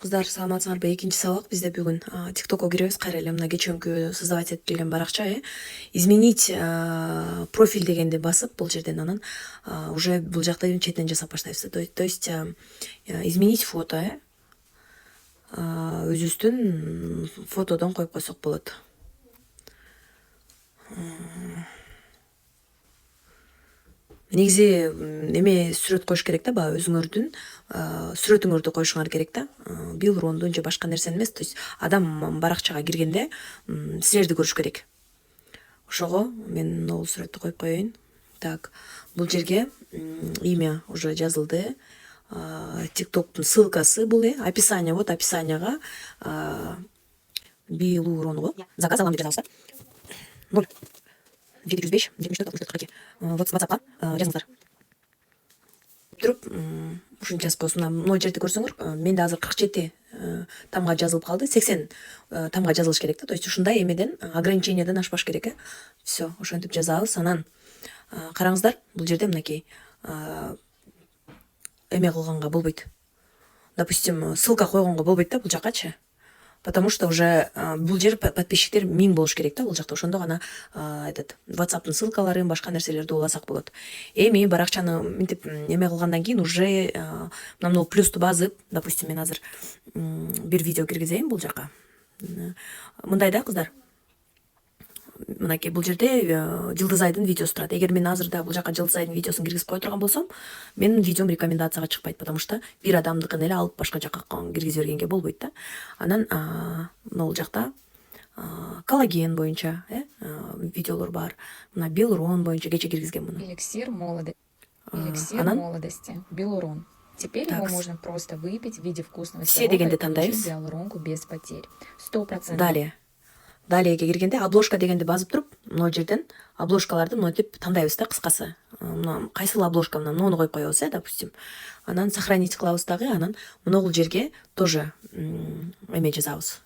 Кыздар, саламатсыңарбы? Экинчи сабак бизде бүгүн. ТикТокко киребиз кайра эле. Мына кечөөнкү создавать этилген баракча, изменить профиль дегенди басып бул жерден анан уже бул жакта четинен жасап баштайбыз. То есть изменить фото, өзүбүздүн фотодон коюп койсок болот. Негизи эме сүрөт коюш керек да, баягы өзүңөрдүн сүрөтүңөрдү коюшуңар керек да. Билрондун же башка нерсени эмес. То есть адам баракчага киргенде силерди көрүш керек. Ошого мен могул сүрөттү коюп коеюн. Так, бул жерге имя уже жазылды. ТикТоктун ссылкасы бул, описание. Вот описанияга Билуронго заказ алам деп жазабыз да. 0705 74 64 42 WhatsApp'ка жазыңыздар. Туруп ушунча жазып коесуң. Мына жерди көрсөңөр, менде азыр 47 тамга жазылып калды. 80 тамга жазылыш керек да. То есть ушундай эмеден, ограничениеден ашпаш керек. Все, ошентип жазабыз. Анан караңыздар, бул жерде мынакей эме кылганга болбойт. Допустим, ссылка койгонго болбойт да бул жаккачы. Потому что уже бул жер подписчиктер 1000 болуш керек да бул жакта. Ошондо гана этот WhatsApp'тын ссылкаларын, башка нерселерди уласак болот. Эми баракчаны мынтип эме кылгандан кийин уже мына плюсту басып, допустим, мен азыр бир видео киргизейин бул жака. Мындай да, кыздар. Мынакей бул жерде Жылдызайдын видеосу турат. Эгер мен азыр да бул жака Жылдызайдын видеосун киргизип кое турган болсом, менин видеом рекомендацияга чыкпайт, потому что бир адамдыкын эле алып башка жака киргизип бергенге болбойт да. Анан бул жакта коллаген боюнча видеолор бар. Мына Билурон боюнча кече киргизген муну. Эликсир молодости. Билурон. Теперь его можно просто выпить в виде вкусного сиропа и получить гиалуронку без потерь. 100%. Далеге киргенде обложка дегенди басып туруп, мына жерден обложкаларды мынтип тандайбыз да, кыскасы. Мына кайсыл обложка муну коюп коебуз, допустим. Анан сохранить кылабыз дагы, анан мына жерге тоже эме жазабыз.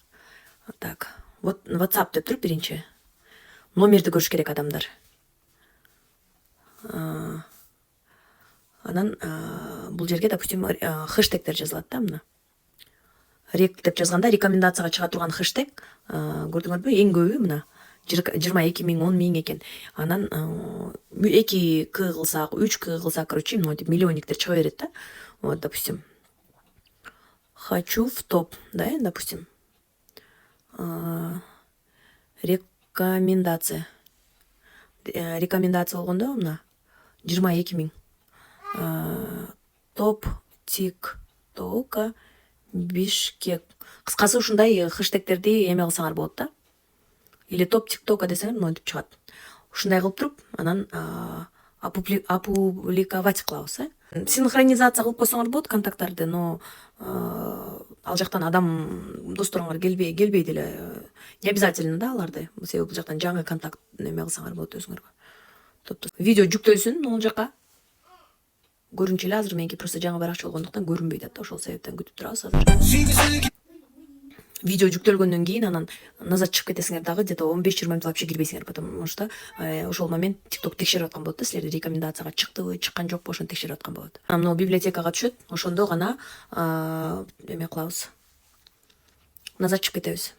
Так, вот WhatsApp деп туруп биринчи номерди көрүш керек адамдар. Анан бул жерге, допустим, хэштегтер жазылат да, мына. Рек деп жазганда рекомендацияга чыга турган хэштег, көрдүңөрбү? Эң көбү мына 22 000, 10 000 экен. Анан 2К кылсак, 3К кылсак, короче, мынтип миллионниктер чыга берет да. Вот, допустим, хочу в топ, да, допустим. Рекомендация болгондо мына 22 000. Топ ТикТока Бишкек. Кыскасы ушундай хэштегтерди эме кылсаңар болот да. Или топ ТикТока десеңер, мынтип чыгат. Ушундай кылып туруп, анан опубликовать кылабыз, Синхронизация кылып койсоңор болот контакттарды, но ал жактан адам досторуңар келбейт эле. Не обязательно да аларды. Себеби бул жактан жаңы контакт эме кылсаңар болот өзүңөргө. Видео жүктөлсүн бул жака. Көрүнчү эле азыр меники просто жаңы баракча болгондуктан көрүнбөйт да, ошол себептен күтүп турабыз азыр. Видео жүктөлгөндөн кийин анан назад чыгып кетесиңер дагы где-то 15-20 минут вообще кирбейсиңер, потому что ошол момент TikTok текшерип аткан болот да, силерди рекомендацияга чыктыбы, чыккан жокпу, ошону текшерип аткан болот. Мына библиотекага түшөт, ошондо гана эме кылабыз. Назад чыгып кетебиз.